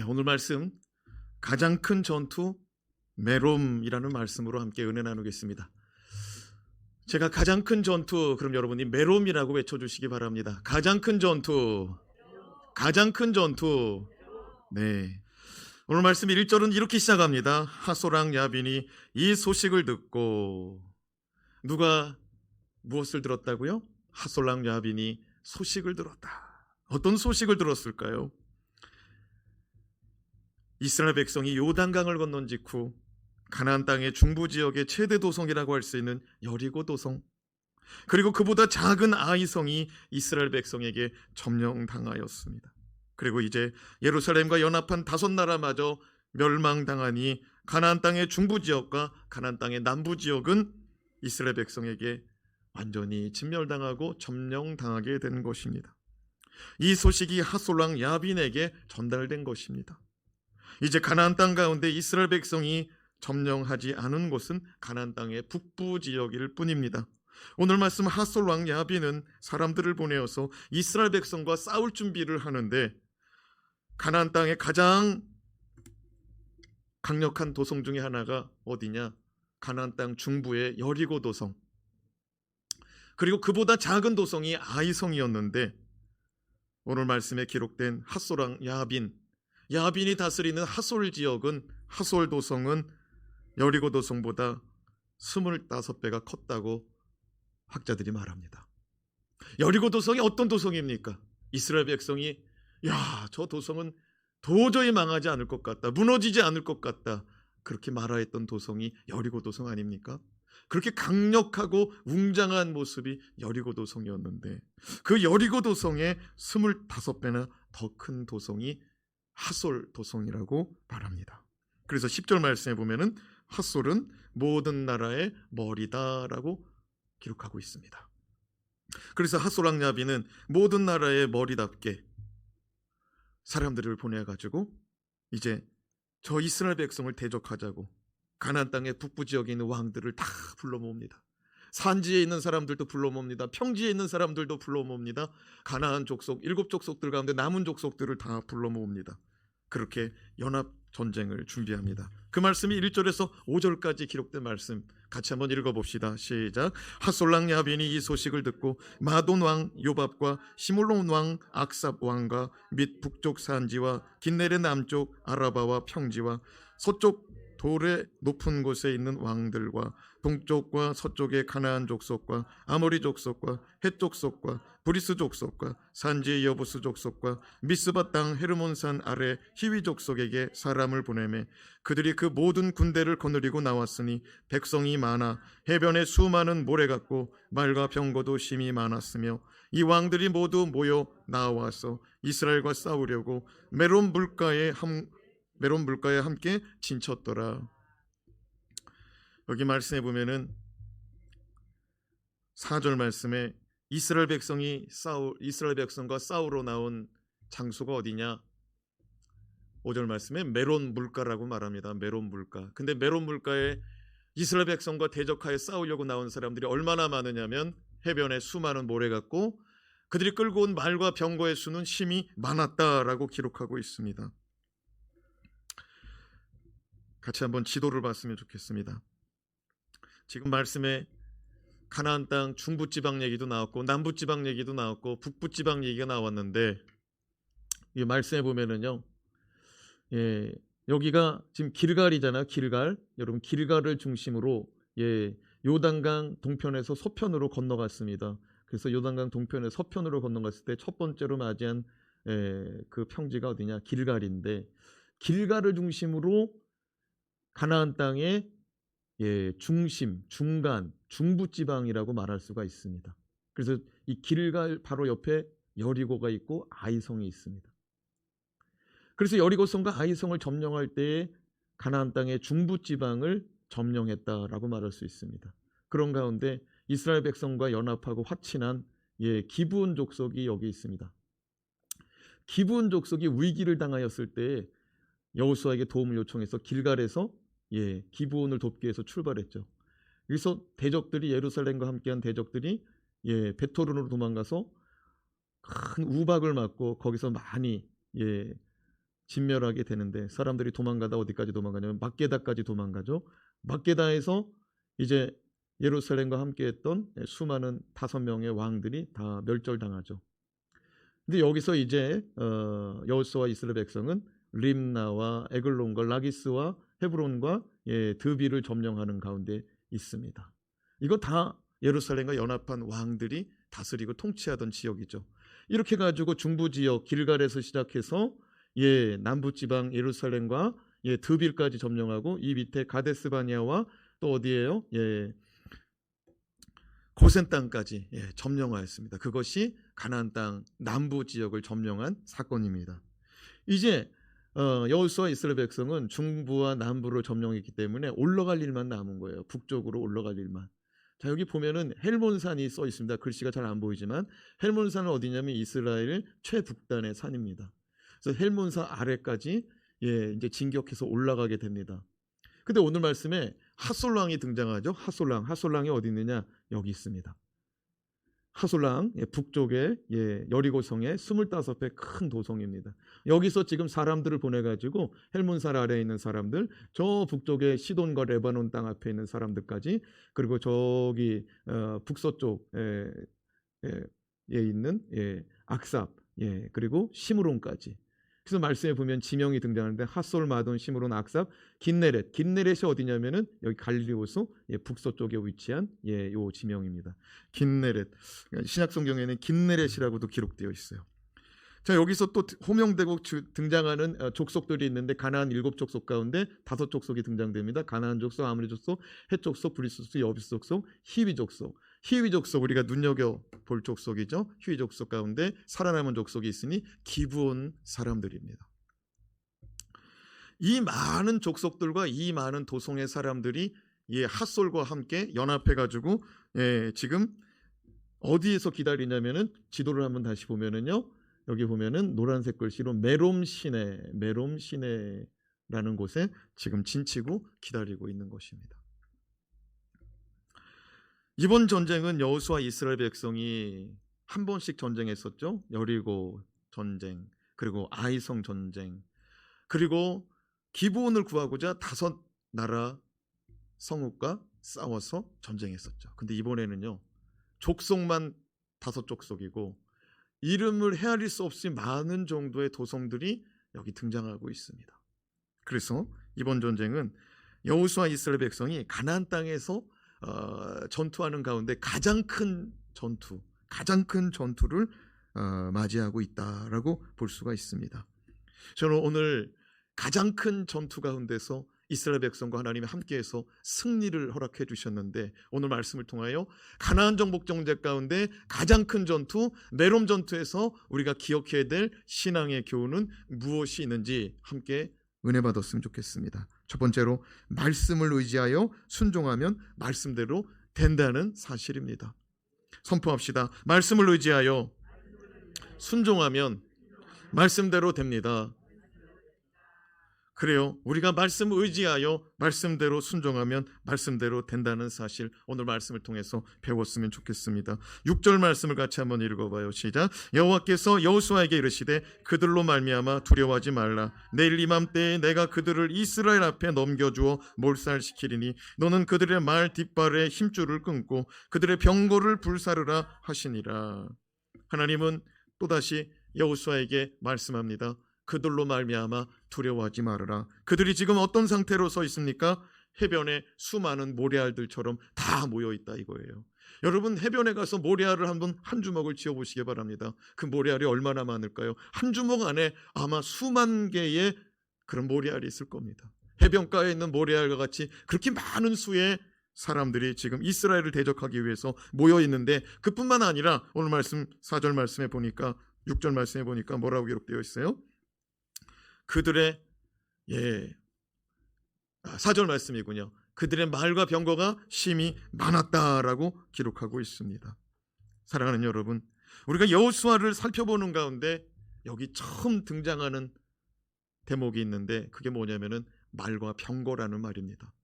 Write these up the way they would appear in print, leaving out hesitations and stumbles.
오늘 말씀 가장 큰 전투 메롬이라는 말씀으로 함께 은혜 나누겠습니다. 제가 가장 큰 전투, 그럼 여러분이 메롬이라고 외쳐주시기 바랍니다. 가장 큰 전투, 가장 큰 전투. 네, 오늘 말씀 1절은 이렇게 시작합니다. 하소랑 야빈이 이 소식을 듣고, 누가 무엇을 들었다고요? 하솔랑 야빈이 소식을 들었다. 어떤 소식을 들었을까요? 이스라엘 백성이 요단강을 건넌 직후 가나안 땅의 중부 지역의 최대 도성이라고 할 수 있는 여리고 도성, 그리고 그보다 작은 아이성이 이스라엘 백성에게 점령당하였습니다. 그리고 이제 예루살렘과 연합한 5나라마저 멸망당하니 가나안 땅의 중부 지역과 가나안 땅의 남부 지역은 이스라엘 백성에게 완전히 진멸당하고 점령당하게 된 것입니다. 이 소식이 하솔랑 야빈에게 전달된 것입니다. 이제 가나안 땅 가운데 이스라엘 백성이 점령하지 않은 곳은 가나안 땅의 북부 지역일 뿐입니다. 오늘 말씀 하솔 왕 야빈은 사람들을 보내어서 이스라엘 백성과 싸울 준비를 하는데, 가나안 땅의 가장 강력한 도성 중에 하나가 어디냐? 가나안 땅 중부의 여리고 도성, 그리고 그보다 작은 도성이 아이성이었는데, 오늘 말씀에 기록된 하솔 왕 야빈이 다스리는 하솔 지역은, 하솔 도성은 여리고 도성보다 25배가 컸다고 학자들이 말합니다. 여리고 도성이 어떤 도성입니까? 이스라엘 백성이 저 도성은 도저히 망하지 않을 것 같다, 무너지지 않을 것 같다, 그렇게 말하였던 도성이 여리고 도성 아닙니까? 그렇게 강력하고 웅장한 모습이 여리고 도성이었는데, 그 여리고 도성의 25배나 더 큰 도성이 하솔 도성이라고 말합니다. 그래서 10절 말씀에 보면은 하솔은 모든 나라의 머리다라고 기록하고 있습니다. 그래서 하솔랑 야빈은 모든 나라의 머리답게 사람들을 보내가지고 이제 저 이스라엘 백성을 대적하자고 가나안 땅의 북부 지역에 있는 왕들을 다 불러 모읍니다. 산지에 있는 사람들도 불러 모읍니다. 평지에 있는 사람들도 불러 모읍니다. 가나안 족속 7족속들 가운데 남은 족속들을 다 불러 모읍니다. 그렇게 연합 전쟁을 준비합니다. 그 말씀이 1절에서 5절까지 기록된 말씀 같이 한번 읽어봅시다. 시작. 하솔랑 야빈이 이 소식을 듣고 마돈 왕 요밥과 시몰론 왕 악삽 왕과 및 북쪽 산지와 긴네레 남쪽 아라바와 평지와 서쪽 돌의 높은 곳에 있는 왕들과 동쪽과 서쪽의 가나안 족속과 아모리 족속과 헷 족속과 브리스 족속과 산지의 여부스 족속과 미스바 땅 헤르몬산 아래 히위 족속에게 사람을 보내매 그들이 그 모든 군대를 거느리고 나왔으니 백성이 많아 해변에 수많은 모래 같고 말과 병거도 심히 많았으며 이 왕들이 모두 모여 나와서 이스라엘과 싸우려고 메론 물가에 함께 진쳤더라. 여기 말씀해 보면은 4절 말씀에 이스라엘 백성과 싸우러 나온 장소가 어디냐? 5절 말씀에 메론 물가라고 말합니다. 메론 물가. 근데 메론 물가에 이스라엘 백성과 대적하여 싸우려고 나온 사람들이 얼마나 많으냐면 해변에 수많은 모래 같고 그들이 끌고 온 말과 병거의 수는 심히 많았다라고 기록하고 있습니다. 같이 한번 지도를 봤으면 좋겠습니다. 지금 말씀에 가나안 땅 중부지방 얘기도 나왔고 남부지방 얘기도 나왔고 북부지방 얘기가 나왔는데, 이 말씀에 보면은요, 여기가 지금 길갈이잖아요. 길갈. 여러분 길갈을 중심으로 요단강 동편에서 서편으로 건너갔습니다. 그래서 요단강 동편에서 서편으로 건너갔을 때 첫 번째로 맞이한 그 평지가 어디냐? 길갈인데, 길갈을 중심으로 가나안 땅의 중심, 중간, 중부지방이라고 말할 수가 있습니다. 그래서 이 길갈 바로 옆에 여리고가 있고 아이성이 있습니다. 그래서 여리고성과 아이성을 점령할 때에 가나안 땅의 중부지방을 점령했다라고 말할 수 있습니다. 그런 가운데 이스라엘 백성과 연합하고 화친한 기브온 족속이 여기 있습니다. 기브온 족속이 위기를 당하였을 때 여호수아에게 도움을 요청해서 길갈에서 기브온을 돕기 위해서 출발했죠. 그래서 대적들이, 예루살렘과 함께한 대적들이 베토른으로 도망가서 큰 우박을 맞고 거기서 많이 진멸하게 되는데 사람들이 도망가다 어디까지 도망가냐면 막게다까지 도망가죠. 막게다에서 이제 예루살렘과 함께했던 수많은 5명의 왕들이 다 멸절당하죠. 근데 여기서 이제 여호수아와 이스라엘 백성은 림나와 에글론과 라기스와 헤브론과 드비를 점령하는 가운데 있습니다. 이거 다 예루살렘과 연합한 왕들이 다스리고 통치하던 지역이죠. 이렇게 가지고 중부 지역 길갈에서 시작해서 남부 지방 예루살렘과 드빌까지 점령하고 이 밑에 가데스바니아와 또 어디예요? 고센 땅까지 점령하였습니다. 그것이 가나안 땅 남부 지역을 점령한 사건입니다. 이제 여호수아 이스라엘 백성은 중부와 남부를 점령했기 때문에 올라갈 일만 남은 거예요. 북쪽으로 올라갈 일만. 자, 여기 보면은 헬몬산이 써 있습니다. 글씨가 잘 안 보이지만 헬몬산은 어디냐면 이스라엘 최북단의 산입니다. 그래서 헬몬산 아래까지 이제 진격해서 올라가게 됩니다. 근데 오늘 말씀에 핫솔랑이 등장하죠. 핫솔랑이 어디 있느냐? 여기 있습니다. 핫솔랑 북쪽에 여리고성의 25배 큰 도성입니다. 여기서 지금 사람들을 보내가지고 헬몬산 아래에 있는 사람들, 저 북쪽에 시돈과 레바논 땅 앞에 있는 사람들까지, 그리고 저기 북서쪽에 있는 악삽, 그리고 시므론까지. 그래서 말씀에 보면 지명이 등장하는데 핫솔, 마돈, 시므론, 악삽, 긴네렛이 어디냐면은 여기 갈릴리호수 북서쪽에 위치한 요 지명입니다. 긴네렛. 신약 성경에는 긴네렛이라고도 기록되어 있어요. 자, 여기서 또 호명되고 등장하는 족속들이 있는데 가나안 7족속 가운데 5족속이 등장됩니다. 가나안 족속, 아모리 족속, 헷 족속, 브리스 족속, 여비스 족속, 히위 족속. 히위 족속 우리가 눈여겨볼 족속이죠. 히위 족속 가운데 살아남은 족속이 있으니 기브온 사람들입니다. 이 많은 족속들과 이 많은 도성의 사람들이 핫솔과 함께 연합해가지고 지금 어디에서 기다리냐면은 지도를 한번 다시 보면은요. 여기 보면은 노란색 글씨로 메롬시네라는 곳에 지금 진치고 기다리고 있는 것입니다. 이번 전쟁은 여호수아 이스라엘 백성이 한 번씩 전쟁했었죠. 여리고 전쟁, 그리고 아이성 전쟁, 그리고 기브온을 구하고자 5나라 성읍과 싸워서 전쟁했었죠. 근데 이번에는요, 족속만 5족속이고 이름을 헤아릴 수 없이 많은 정도의 도성들이 여기 등장하고 있습니다. 그래서 이번 전쟁은 여호수아 이스라엘 백성이 가나안 땅에서 전투하는 가운데 가장 큰 전투를 맞이하고 있다라고 볼 수가 있습니다. 저는 오늘 가장 큰 전투 가운데서 이스라엘 백성과 하나님이 함께해서 승리를 허락해 주셨는데, 오늘 말씀을 통하여 가나안 정복 정제 가운데 가장 큰 전투 메롬 전투에서 우리가 기억해야 될 신앙의 교훈은 무엇이 있는지 함께 은혜 받았으면 좋겠습니다. 첫 번째로 말씀을 의지하여 순종하면 말씀대로 된다는 사실입니다. 선포합시다. 말씀을 의지하여 순종하면 말씀대로 됩니다. 그래요. 우리가 말씀을 의지하여 말씀대로 순종하면 말씀대로 된다는 사실, 오늘 말씀을 통해서 배웠으면 좋겠습니다. 6절 말씀을 같이 한번 읽어봐요. 시작. 여호와께서 여호수아에게 이르시되 그들로 말미암아 두려워하지 말라. 내일 이맘때에 내가 그들을 이스라엘 앞에 넘겨주어 몰살시키리니 너는 그들의 말 뒷발에 힘줄을 끊고 그들의 병거를 불사르라 하시니라. 하나님은 또다시 여호수아에게 말씀합니다. 그들로 말미암아 두려워하지 말아라. 그들이 지금 어떤 상태로 서 있습니까? 해변에 수많은 모래알들처럼 다 모여 있다 이거예요. 여러분, 해변에 가서 모래알을 한 주먹을 쥐어보시기 바랍니다. 그 모래알이 얼마나 많을까요? 한 주먹 안에 아마 수만 개의 그런 모래알이 있을 겁니다. 해변가에 있는 모래알과 같이 그렇게 많은 수의 사람들이 지금 이스라엘을 대적하기 위해서 모여 있는데, 그뿐만 아니라 오늘 말씀 4절 말씀에 보니까 6절 말씀에 보니까 뭐라고 기록되어 있어요? 그들의 4절 말씀이군요. 그들의 말과 병거가 심히 많았다라고 기록하고 있습니다. 사랑하는 여러분, 우리가 여호수아를 살펴보는 가운데 여기 처음 등장하는 대목이 있는데 그게 뭐냐면은 말과 병거라는 말입니다.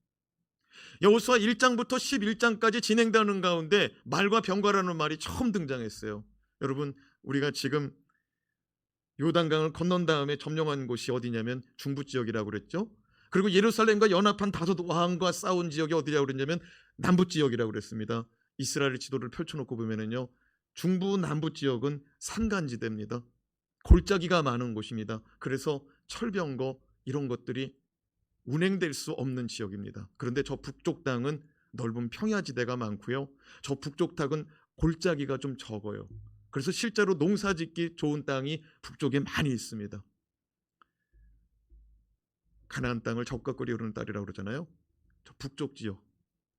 여호수아 1장부터 11장까지 진행되는 가운데 말과 병거라는 말이 처음 등장했어요. 여러분, 우리가 지금 요단강을 건넌 다음에 점령한 곳이 어디냐면 중부 지역이라고 그랬죠. 그리고 예루살렘과 연합한 다섯 왕과 싸운 지역이 어디라고 그랬냐면 남부 지역이라고 그랬습니다. 이스라엘 지도를 펼쳐놓고 보면은요, 중부 남부 지역은 산간지대입니다. 골짜기가 많은 곳입니다. 그래서 철병거 이런 것들이 운행될 수 없는 지역입니다. 그런데 저 북쪽 땅은 넓은 평야지대가 많고요, 저 북쪽 땅은 골짜기가 좀 적어요. 그래서 실제로 농사짓기 좋은 땅이 북쪽에 많이 있습니다. 가나안 땅을 젖과 꿀이 흐르는 땅이라고 그러잖아요. 저 북쪽 지역,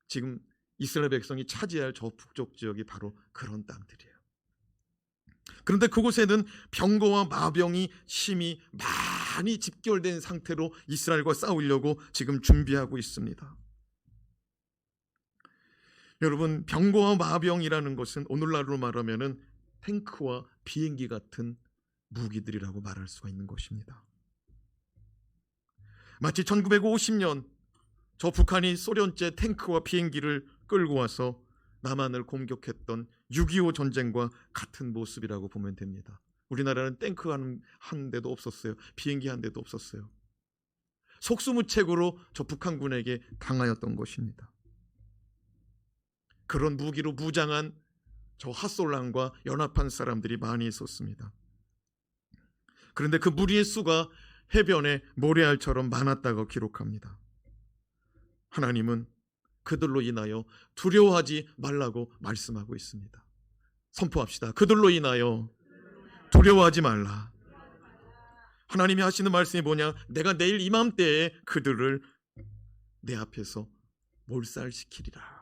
지금 이스라엘 백성이 차지할 저 북쪽 지역이 바로 그런 땅들이에요. 그런데 그곳에는 병거와 마병이 심히 많이 집결된 상태로 이스라엘과 싸우려고 지금 준비하고 있습니다. 여러분, 병거와 마병이라는 것은 오늘날로 말하면은 탱크와 비행기 같은 무기들이라고 말할 수가 있는 것입니다. 마치 1950년 저 북한이 소련제 탱크와 비행기를 끌고 와서 남한을 공격했던 6.25 전쟁과 같은 모습이라고 보면 됩니다. 우리나라는 탱크 한 대도 없었어요. 비행기 한 대도 없었어요. 속수무책으로 저 북한군에게 당하였던 것입니다. 그런 무기로 무장한 저 핫솔랑과 연합한 사람들이 많이 있었습니다. 그런데 그 무리의 수가 해변에 모래알처럼 많았다고 기록합니다. 하나님은 그들로 인하여 두려워하지 말라고 말씀하고 있습니다. 선포합시다. 그들로 인하여 두려워하지 말라. 하나님이 하시는 말씀이 뭐냐? 내가 내일 이맘때에 그들을 내 앞에서 몰살시키리라.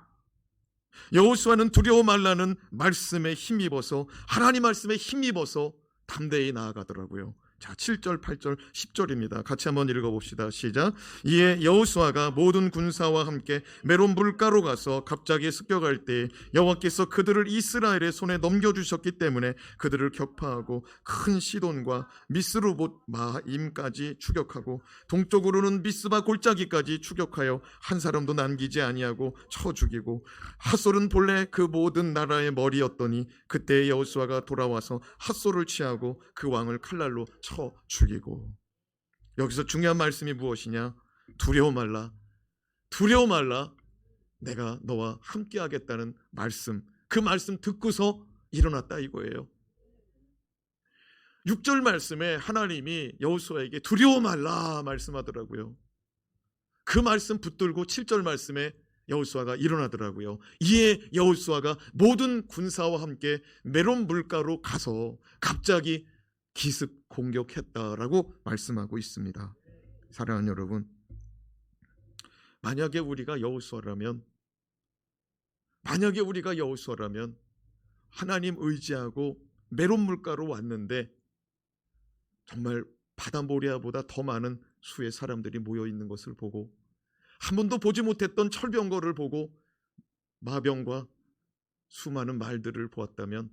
여호수아는 두려워 말라는 말씀에 힘입어서, 하나님 말씀에 힘입어서 담대히 나아가더라고요. 자, 7절, 8절, 10절입니다. 같이 한번 읽어봅시다. 시작. 이에 여호수아가 모든 군사와 함께 메론 물가로 가서 갑자기 습격할 때 여호와께서 그들을 이스라엘의 손에 넘겨주셨기 때문에 그들을 격파하고 큰 시돈과 미스르봇 마임까지 추격하고 동쪽으로는 미스바 골짜기까지 추격하여 한 사람도 남기지 아니하고 쳐 죽이고, 핫솔은 본래 그 모든 나라의 머리였더니 그때 여호수아가 돌아와서 핫솔을 취하고 그 왕을 칼날로 쳐 죽이고. 여기서 중요한 말씀이 무엇이냐? 두려워 말라. 두려워 말라. 내가 너와 함께 하겠다는 말씀. 그 말씀 듣고서 일어났다 이거예요. 6절 말씀에 하나님이 여호수아에게 두려워 말라 말씀하더라고요. 그 말씀 붙들고 7절 말씀에 여호수아가 일어나더라고요. 이에 여호수아가 모든 군사와 함께 메론 물가로 가서 갑자기 기습 공격했다라고 말씀하고 있습니다. 사랑하는 여러분, 만약에 우리가 여호수아라면 하나님 의지하고 메론 물가로 왔는데 정말 바다 모리아보다 더 많은 수의 사람들이 모여 있는 것을 보고, 한 번도 보지 못했던 철병거를 보고 마병과 수많은 말들을 보았다면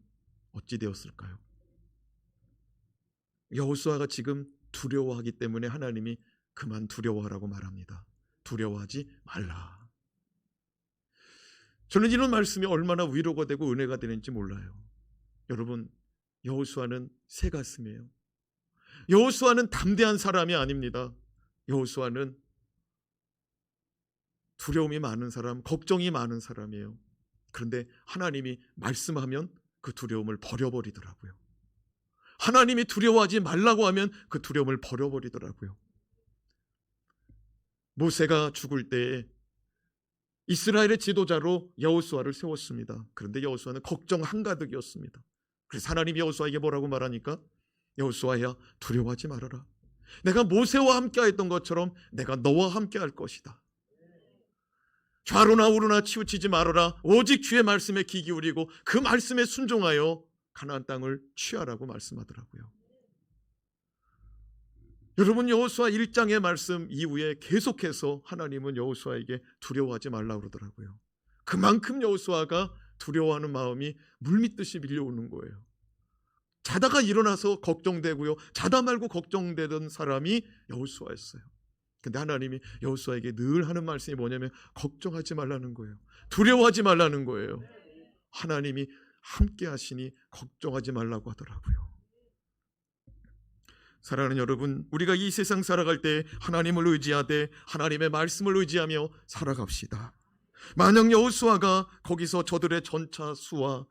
어찌 되었을까요? 여호수아가 지금 두려워하기 때문에 하나님이 그만 두려워하라고 말합니다. 두려워하지 말라. 저는 이런 말씀이 얼마나 위로가 되고 은혜가 되는지 몰라요. 여러분, 여호수아는 새 가슴이에요. 여호수아는 담대한 사람이 아닙니다. 여호수아는 두려움이 많은 사람, 걱정이 많은 사람이에요. 그런데 하나님이 말씀하면 그 두려움을 버려버리더라고요. 하나님이 두려워하지 말라고 하면 그 두려움을 버려버리더라고요. 모세가 죽을 때에 이스라엘의 지도자로 여호수아를 세웠습니다. 그런데 여호수아는 걱정 한가득이었습니다. 그래서 하나님이 여호수아에게 뭐라고 말하니까, 여호수아야 두려워하지 말아라. 내가 모세와 함께 했던 것처럼 내가 너와 함께 할 것이다. 좌로나 우로나 치우치지 말아라. 오직 주의 말씀에 귀 기울이고 그 말씀에 순종하여 가나안 땅을 취하라고 말씀하더라고요. 여러분, 여호수아 1장의 말씀 이후에 계속해서 하나님은 여호수아에게 두려워하지 말라고 그러더라고요. 그만큼 여호수아가 두려워하는 마음이 물밀듯이 밀려오는 거예요. 자다가 일어나서 걱정되고요, 자다 말고 걱정되던 사람이 여호수아였어요. 근데 하나님이 여호수아에게 늘 하는 말씀이 뭐냐면 걱정하지 말라는 거예요. 두려워하지 말라는 거예요. 하나님이 함께 하시니 걱정하지 말라고 하더라고요. 사랑하는 여러분, 우리가 이 세상 살아갈 때 하나님을 의지하되 하나님의 말씀을 의지하며 살아갑시다. 만약 여호수아가 거기서 저들의 전차 수와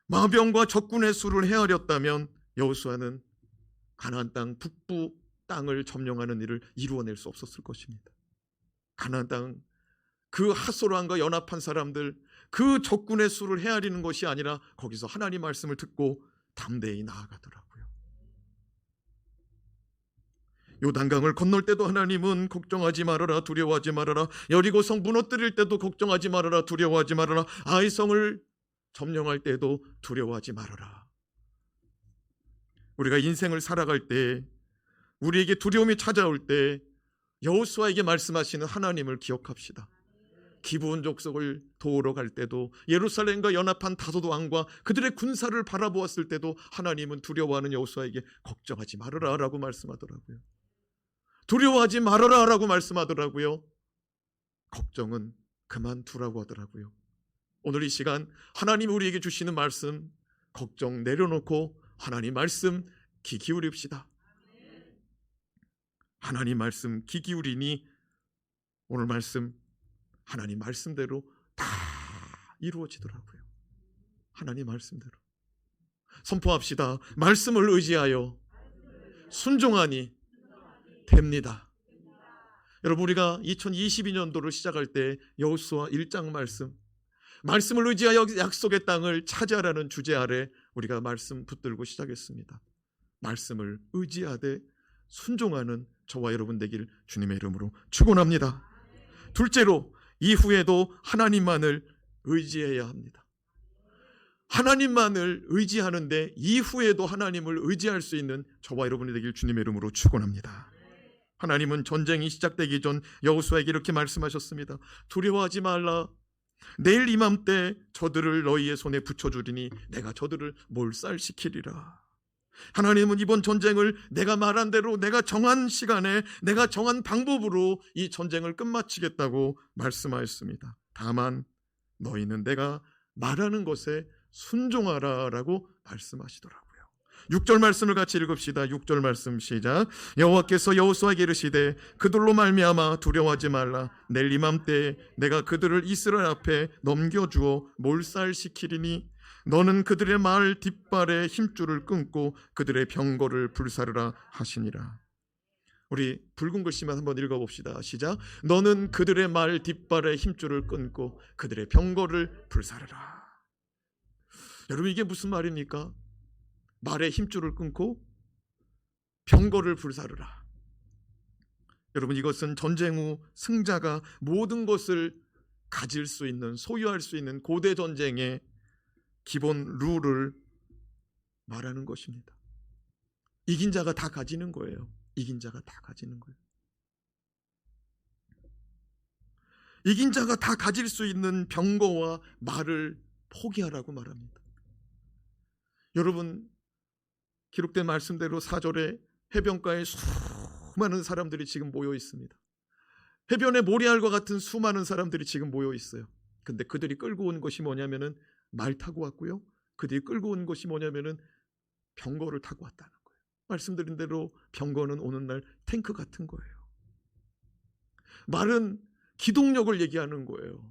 마병과 적군의 수를 헤아렸다면 여호수아는 가나안 땅 북부 땅을 점령하는 일을 이루어낼 수 없었을 것입니다. 가나안 땅 그 하솔왕과 연합한 사람들, 그 적군의 수를 헤아리는 것이 아니라 거기서 하나님 말씀을 듣고 담대히 나아가더라고요. 요단강을 건널 때도 하나님은 걱정하지 말아라, 두려워하지 말아라. 여리고성 무너뜨릴 때도 걱정하지 말아라, 두려워하지 말아라. 아이성을 점령할 때도 두려워하지 말아라. 우리가 인생을 살아갈 때, 우리에게 두려움이 찾아올 때 여호수아에게 말씀하시는 하나님을 기억합시다. 기브온 족속을 도우러 갈 때도, 예루살렘과 연합한 다섯 왕과 그들의 군사를 바라보았을 때도 하나님은 두려워하는 여호수아에게 걱정하지 말아라 라고 말씀하더라고요. 두려워하지 말아라 라고 말씀하더라고요. 걱정은 그만두라고 하더라고요. 오늘 이 시간 하나님 우리에게 주시는 말씀, 걱정 내려놓고 하나님 말씀 귀 기울입시다. 하나님 말씀 귀 기울이니 오늘 말씀 하나님 말씀대로 다 이루어지더라고요. 하나님 말씀대로 선포합시다. 말씀을 의지하여 순종하니 됩니다. 여러분, 우리가 2022년도를 시작할 때 여호수아 1장 말씀을 의지하여 약속의 땅을 차지하라는 주제 아래 우리가 말씀 붙들고 시작했습니다. 말씀을 의지하되 순종하는 저와 여러분 되길 주님의 이름으로 축원합니다. 둘째로, 이후에도 하나님만을 의지해야 합니다. 하나님만을 의지하는데 이후에도 하나님을 의지할 수 있는 저와 여러분이 되길 주님의 이름으로 축원합니다. 하나님은 전쟁이 시작되기 전 여호수아에게 이렇게 말씀하셨습니다. 두려워하지 말라. 내일 이맘때 저들을 너희의 손에 붙여주리니 내가 저들을 몰살시키리라. 하나님은 이번 전쟁을 내가 말한 대로, 내가 정한 시간에, 내가 정한 방법으로 이 전쟁을 끝마치겠다고 말씀하였습니다. 다만 너희는 내가 말하는 것에 순종하라 라고 말씀하시더라고요. 6절 말씀을 같이 읽읍시다. 6절 말씀 시작. 여호와께서 여호수아에게 이르시되 그들로 말미암아 두려워하지 말라. 내일 이맘때 내가 그들을 이스라엘 앞에 넘겨주어 몰살시키리니 너는 그들의 말 뒷발에 힘줄을 끊고 그들의 병거를 불사르라 하시니라. 우리 붉은 글씨만 한번 읽어봅시다. 시작. 너는 그들의 말 뒷발에 힘줄을 끊고 그들의 병거를 불사르라. 여러분, 이게 무슨 말입니까? 말에 힘줄을 끊고 병거를 불사르라. 여러분, 이것은 전쟁 후 승자가 모든 것을 가질 수 있는, 소유할 수 있는 고대 전쟁의 기본 룰을 말하는 것입니다. 이긴 자가 다 가지는 거예요. 이긴 자가 다 가지는 거예요. 이긴 자가 다 가질 수 있는 병거와 말을 포기하라고 말합니다. 여러분, 기록된 말씀대로 4절에 해변가에 수많은 사람들이 지금 모여 있습니다. 해변에 모래알과 같은 수많은 사람들이 지금 모여 있어요. 근데 그들이 끌고 온 것이 뭐냐면은 말 타고 왔고요. 그들이 끌고 온 것이 뭐냐면은 병거를 타고 왔다는 거예요. 말씀드린 대로 병거는 오늘날 탱크 같은 거예요. 말은 기동력을 얘기하는 거예요.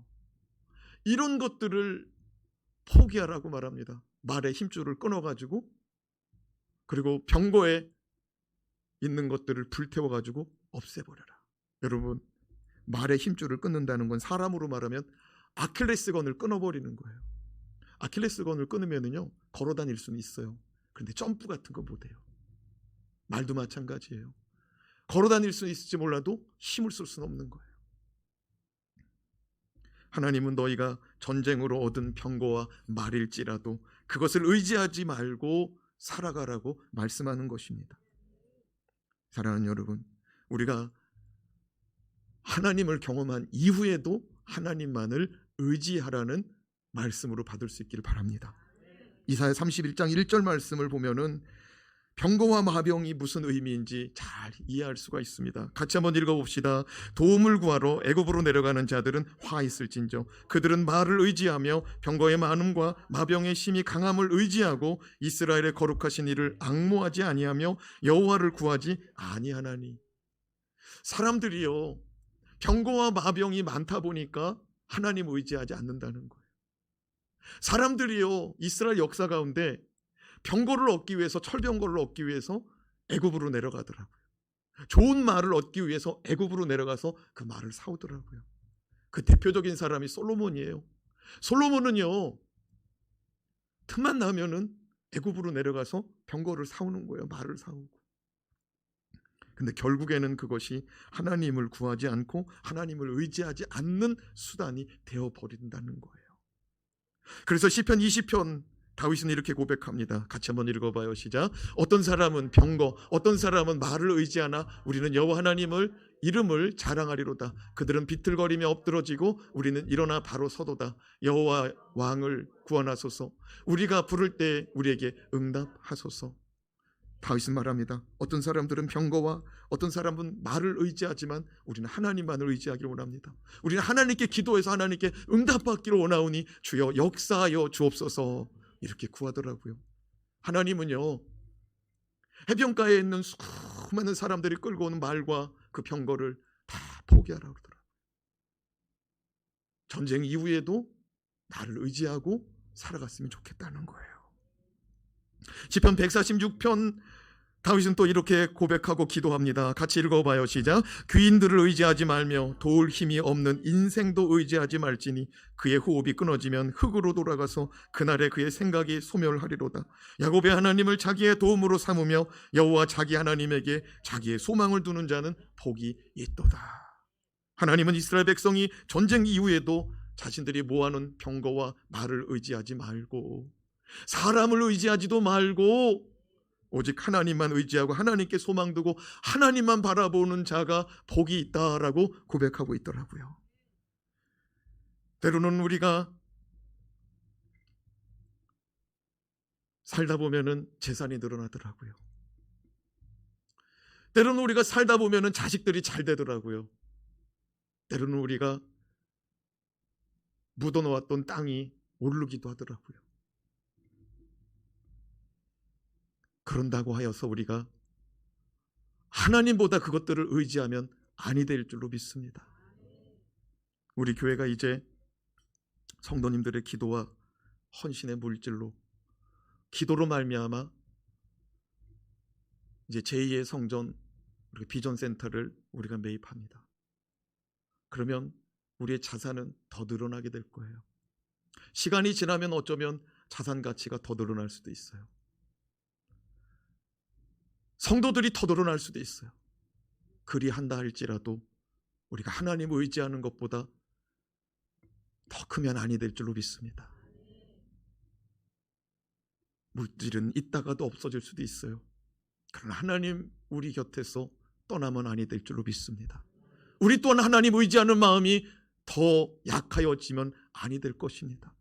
이런 것들을 포기하라고 말합니다. 말의 힘줄을 끊어가지고, 그리고 병거에 있는 것들을 불태워가지고 없애버려라. 여러분, 말의 힘줄을 끊는다는 건 사람으로 말하면 아킬레스건을 끊어버리는 거예요. 아킬레스건을 끊으면은요, 걸어 다닐 수는 있어요. 그런데 점프 같은 거 못해요. 말도 마찬가지예요. 걸어 다닐 수는 있을지 몰라도 힘을 쓸 수는 없는 거예요. 하나님은 너희가 전쟁으로 얻은 병거와 말일지라도 그것을 의지하지 말고 살아가라고 말씀하는 것입니다. 사랑하는 여러분, 우리가 하나님을 경험한 이후에도 하나님만을 의지하라는 말씀으로 받을 수 있기를 바랍니다. 이사야 31장 1절 말씀을 보면은 병거와 마병이 무슨 의미인지 잘 이해할 수가 있습니다. 같이 한번 읽어봅시다. 도움을 구하러 애굽으로 내려가는 자들은 화 있을진저 그들은 말을 의지하며 병거의 많음과 마병의 심히 강함을 의지하고 이스라엘의 거룩하신 이를 앙모하지 아니하며 여호와를 구하지 아니하나니. 사람들이요, 병거와 마병이 많다 보니까 하나님 의지하지 않는다는 거예요. 사람들이요, 이스라엘 역사 가운데 병거를 얻기 위해서, 철병거를 얻기 위해서 애굽으로 내려가더라고요. 좋은 말을 얻기 위해서 애굽으로 내려가서 그 말을 사오더라고요. 그 대표적인 사람이 솔로몬이에요. 솔로몬은요, 틈만 나면은 애굽으로 내려가서 병거를 사오는 거예요. 말을 사오고. 근데 결국에는 그것이 하나님을 구하지 않고 하나님을 의지하지 않는 수단이 되어버린다는 거예요. 그래서 시편 20편 다윗은 이렇게 고백합니다. 같이 한번 읽어봐요. 시작. 어떤 사람은 병거, 어떤 사람은 말을 의지하나 우리는 여호와 하나님을 이름을 자랑하리로다. 그들은 비틀거리며 엎드러지고 우리는 일어나 바로 서도다. 여호와 왕을 구원하소서. 우리가 부를 때 우리에게 응답하소서. 다윗은 말합니다. 어떤 사람들은 병거와 어떤 사람은 말을 의지하지만 우리는 하나님만을 의지하기를 원합니다. 우리는 하나님께 기도해서 하나님께 응답받기를 원하오니 주여 역사하여 주옵소서. 이렇게 구하더라고요. 하나님은요, 해변가에 있는 수많은 사람들이 끌고 오는 말과 그 병거를 다 포기하라고 그러더라고요. 전쟁 이후에도 나를 의지하고 살아갔으면 좋겠다는 거예요. 시편 146편 다윗은 또 이렇게 고백하고 기도합니다. 같이 읽어봐요. 시작. 귀인들을 의지하지 말며 도울 힘이 없는 인생도 의지하지 말지니 그의 호흡이 끊어지면 흙으로 돌아가서 그날에 그의 생각이 소멸하리로다. 야곱의 하나님을 자기의 도움으로 삼으며 여호와 자기 하나님에게 자기의 소망을 두는 자는 복이 있도다. 하나님은 이스라엘 백성이 전쟁 이후에도 자신들이 모아놓은 병거와 말을 의지하지 말고 사람을 의지하지도 말고 오직 하나님만 의지하고 하나님께 소망 두고 하나님만 바라보는 자가 복이 있다라고 고백하고 있더라고요. 때로는 우리가 살다 보면은 재산이 늘어나더라고요. 때로는 우리가 살다 보면은 자식들이 잘 되더라고요. 때로는 우리가 묻어놓았던 땅이 오르기도 하더라고요. 그런다고 하여서 우리가 하나님보다 그것들을 의지하면 아니 될 줄로 믿습니다. 우리 교회가 이제 성도님들의 기도와 헌신의 물질로 기도로 말미암아 이제 제2의 성전 비전 센터를 우리가 매입합니다. 그러면 우리의 자산은 더 늘어나게 될 거예요. 시간이 지나면 어쩌면 자산 가치가 더 늘어날 수도 있어요. 성도들이 더 늘어날 수도 있어요. 그리한다 할지라도 우리가 하나님을 의지하는 것보다 더 크면 아니 될 줄로 믿습니다. 물질은 있다가도 없어질 수도 있어요. 그러나 하나님 우리 곁에서 떠나면 아니 될 줄로 믿습니다. 우리 또한 하나님 의지하는 마음이 더 약하여지면 아니 될 것입니다.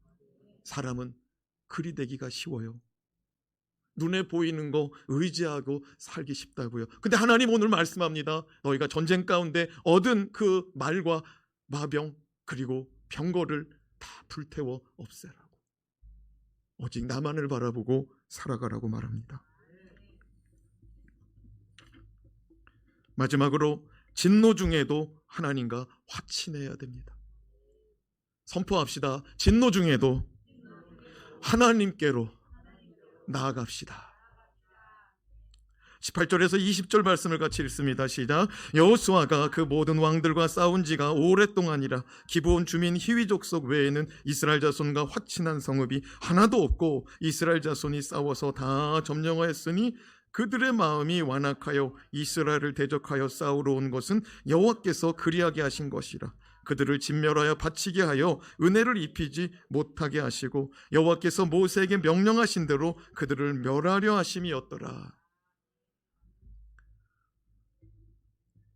사람은 그리 되기가 쉬워요. 눈에 보이는 거 의지하고 살기 쉽다고요. 근데 하나님 오늘 말씀합니다. 너희가 전쟁 가운데 얻은 그 말과 마병 그리고 병거를 다 불태워 없애라고. 오직 나만을 바라보고 살아가라고 말합니다. 마지막으로 진노 중에도 하나님과 화친해야 됩니다. 선포합시다. 진노 중에도 하나님께로 나아갑시다. 18절에서 20절 말씀을 같이 읽습니다. 시작. 여호수아가 그 모든 왕들과 싸운 지가 오랫동안이라 기브온 주민 히위 족속 외에는 이스라엘 자손과 화친한 성읍이 하나도 없고 이스라엘 자손이 싸워서 다 점령하였으니 그들의 마음이 완악하여 이스라엘을 대적하여 싸우러 온 것은 여호와께서 그리하게 하신 것이라. 그들을 진멸하여 바치게 하여 은혜를 입히지 못하게 하시고 여호와께서 모세에게 명령하신 대로 그들을 멸하려 하심이었더라.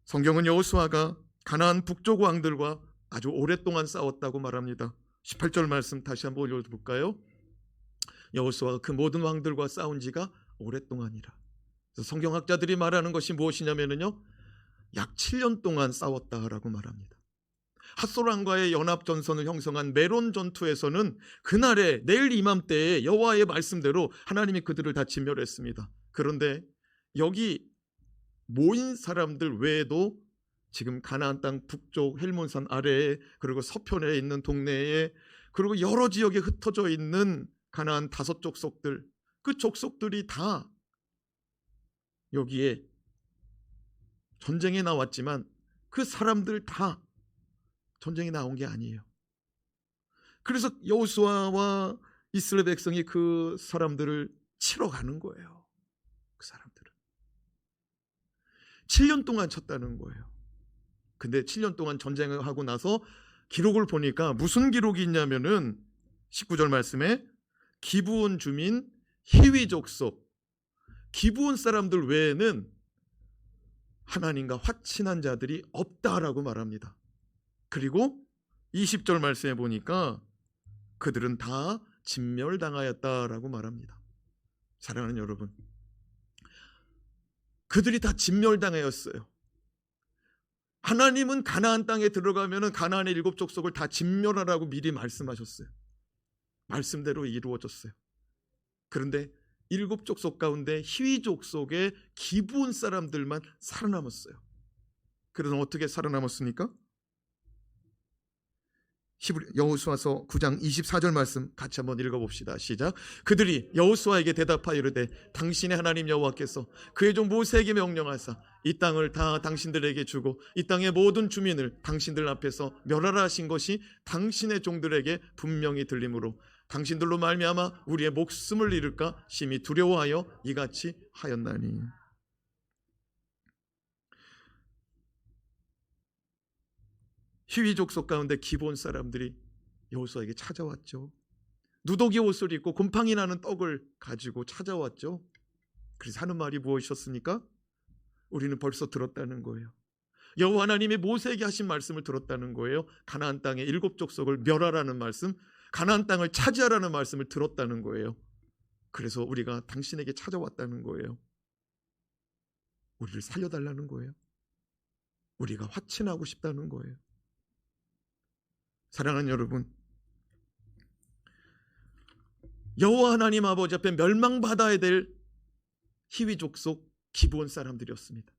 성경은 여호수아가 가나안 북쪽 왕들과 아주 오랫동안 싸웠다고 말합니다. 18절 말씀 다시 한번 읽어볼까요? 여호수아가 그 모든 왕들과 싸운 지가 오랫동안이라. 그래서 성경학자들이 말하는 것이 무엇이냐면요, 약 7년 동안 싸웠다라고 말합니다. 핫소랑과의 연합전선을 형성한 메론 전투에서는 그날에 내일 이맘때에 여호와의 말씀대로 하나님이 그들을 다 진멸했습니다. 그런데 여기 모인 사람들 외에도 지금 가나안 땅 북쪽 헬몬산 아래에, 그리고 서편에 있는 동네에, 그리고 여러 지역에 흩어져 있는 가나안 5족속들, 그 족속들이 다 여기에 전쟁에 나왔지만 그 사람들 다 전쟁에 나온 게 아니에요. 그래서 여호수아와 이스라엘 백성이 그 사람들을 치러 가는 거예요. 그 사람들을 7년 동안 쳤다는 거예요. 근데 7년 동안 전쟁을 하고 나서 기록을 보니까 무슨 기록이 있냐면은 19절 말씀에 기브온 주민, 히위 족속, 기브온 사람들 외에는 하나님과 화친한 자들이 없다라고 말합니다. 그리고 20절 말씀에 보니까 그들은 다 진멸당하였다라고 말합니다. 사랑하는 여러분, 그들이 다 진멸당하였어요. 하나님은 가나안 땅에 들어가면 가나안의 7족속을 다 진멸하라고 미리 말씀하셨어요. 말씀대로 이루어졌어요. 그런데 7족속 가운데 히위 족속의 기브온 사람들만 살아남았어요. 그래서 어떻게 살아남았습니까? 여호수아서 9장 24절 말씀 같이 한번 읽어봅시다. 시작. 그들이 여호수아에게 대답하여 이르되 당신의 하나님 여호와께서 그의 종 모세에게 명령하사 이 땅을 다 당신들에게 주고 이 땅의 모든 주민을 당신들 앞에서 멸하라 하신 것이 당신의 종들에게 분명히 들리므로 당신들로 말미암아 우리의 목숨을 잃을까 심히 두려워하여 이같이 하였나니. 히위 족속 가운데 기브온 사람들이 여호수아에게 찾아왔죠. 누더기 옷을 입고 곰팡이 나는 떡을 가지고 찾아왔죠. 그래서 하는 말이 무엇이었습니까? 우리는 벌써 들었다는 거예요. 여호와 하나님이 모세에게 하신 말씀을 들었다는 거예요. 가나안 땅의 7족속을 멸하라는 말씀, 가나안 땅을 차지하라는 말씀을 들었다는 거예요. 그래서 우리가 당신에게 찾아왔다는 거예요. 우리를 살려달라는 거예요. 우리가 화친하고 싶다는 거예요. 사랑하는 여러분, 여호와 하나님 아버지 앞에 멸망받아야 될 히위 족속 기브온 사람들이었습니다.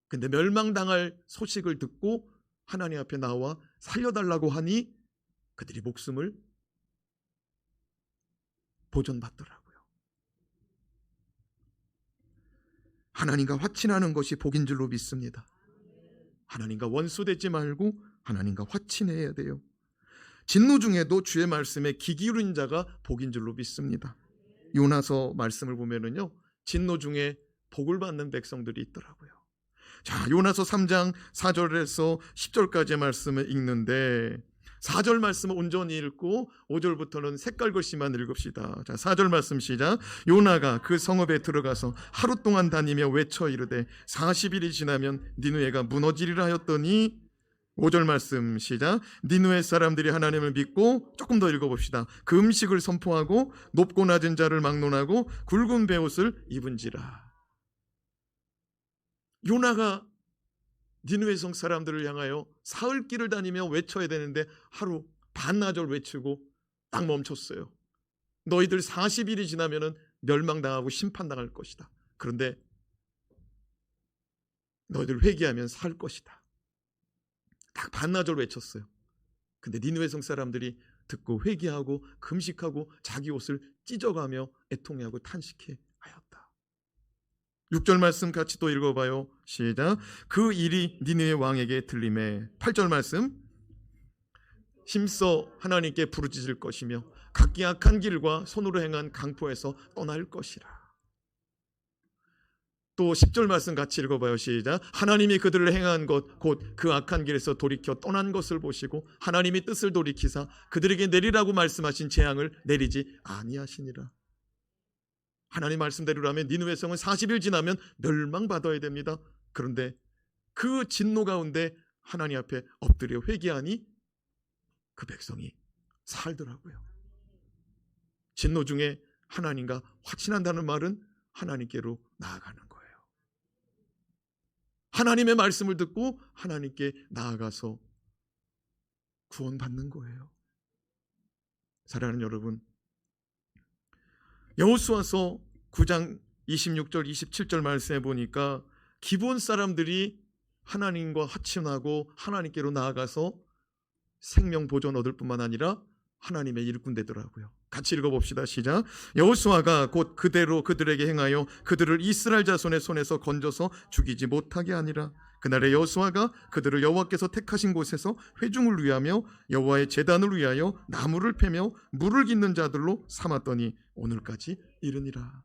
근데 멸망당할 소식을 듣고 하나님 앞에 나와 살려달라고 하니 그들이 목숨을 보존받더라고요. 하나님과 화친하는 것이 복인 줄로 믿습니다. 하나님과 원수되지 말고 하나님과 화친해야 돼요. 진노 중에도 주의 말씀에 귀 기울인 자가 복인 줄로 믿습니다. 요나서 말씀을 보면은요, 진노 중에 복을 받는 백성들이 있더라고요. 자, 요나서 3장 4절에서 10절까지의 말씀을 읽는데 4절 말씀을 온전히 읽고 5절부터는 색깔 글씨만 읽읍시다. 자, 4절 말씀 시작. 요나가 그 성읍에 들어가서 하루 동안 다니며 외쳐 이르되 40일이 지나면 니느웨가 무너지리라 하였더니 5절 말씀 시작. 니느웨 사람들이 하나님을 믿고, 조금 더 읽어봅시다. 그 음식을 선포하고 높고 낮은 자를 막론하고 굵은 베옷을 입은지라. 요나가 니느웨 성 사람들을 향하여 사흘 길을 다니며 외쳐야 되는데 하루 반나절 외치고 딱 멈췄어요. 너희들 40일이 지나면 멸망당하고 심판당할 것이다. 그런데 너희들 회개하면 살 것이다. 딱 반나절 외쳤어요. 근데 니느웨 성 사람들이 듣고 회개하고 금식하고 자기 옷을 찢어가며 애통해하고 탄식해 하였다. 6절 말씀 같이 또 읽어봐요. 시작. 그 일이 니느웨 왕에게 들림에 8절 말씀. 힘써 하나님께 부르짖을 것이며 각기 악한 길과 손으로 행한 강포에서 떠날 것이라. 또 10절 말씀 같이 읽어봐요. 시작. 하나님이 그들을 행한 것 곧 그 악한 길에서 돌이켜 떠난 것을 보시고 하나님이 뜻을 돌이키사 그들에게 내리라고 말씀하신 재앙을 내리지 아니하시니라. 하나님 말씀대로라면 니느웨 성은 40일 지나면 멸망받아야 됩니다. 그런데 그 진노 가운데 하나님 앞에 엎드려 회개하니 그 백성이 살더라고요. 진노 중에 하나님과 화친한다는 말은 하나님께로 나아가는 거예요. 하나님의 말씀을 듣고 하나님께 나아가서 구원받는 거예요. 사랑하는 여러분, 여호수아서 9장 26절 27절 말씀해 보니까 기브온 사람들이 하나님과 화친하고 하나님께로 나아가서 생명 보존 얻을 뿐만 아니라 하나님의 일꾼 되더라고요. 같이 읽어봅시다. 시작. 여호수아가 곧 그대로 그들에게 행하여 그들을 이스라엘 자손의 손에서 건져서 죽이지 못하게 하니라. 그날에 여호수아가 그들을 여호와께서 택하신 곳에서 회중을 위하며 여호와의 제단을 위하여 나무를 패며 물을 깃는 자들로 삼았더니 오늘까지 이르니라.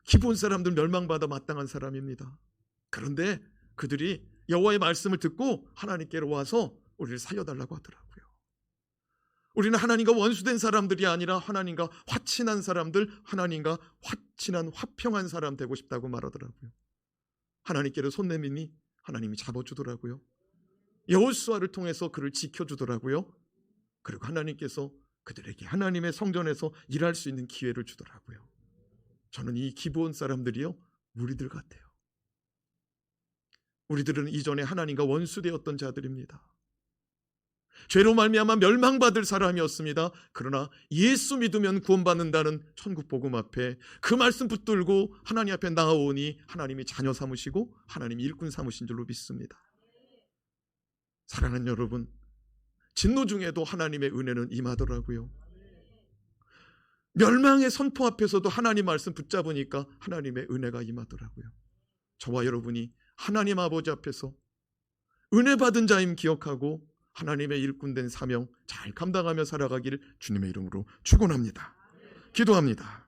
기브온 사람들 멸망받아 마땅한 사람입니다. 그런데 그들이 여호와의 말씀을 듣고 하나님께로 와서 우리를 살려달라고 하더라고요. 우리는 하나님과 원수된 사람들이 아니라 하나님과 화친한 사람들, 하나님과 화친한 화평한 사람 되고 싶다고 말하더라고요. 하나님께로 손 내미니 하나님이 잡아주더라고요. 여호수아를 통해서 그를 지켜주더라고요. 그리고 하나님께서 그들에게 하나님의 성전에서 일할 수 있는 기회를 주더라고요. 저는 이 기브온 사람들이요, 우리들 같아요. 우리들은 이전에 하나님과 원수되었던 자들입니다. 죄로 말미암아 멸망받을 사람이었습니다. 그러나 예수 믿으면 구원받는다는 천국 복음 앞에 그 말씀 붙들고 하나님 앞에 나아오니 하나님이 자녀 삼으시고 하나님이 일꾼 삼으신 줄로 믿습니다. 사랑하는 여러분, 진노 중에도 하나님의 은혜는 임하더라고요. 멸망의 선포 앞에서도 하나님 말씀 붙잡으니까 하나님의 은혜가 임하더라고요. 저와 여러분이 하나님 아버지 앞에서 은혜 받은 자임 기억하고 하나님의 일꾼된 사명 잘 감당하며 살아가기를 주님의 이름으로 축원합니다. 기도합니다.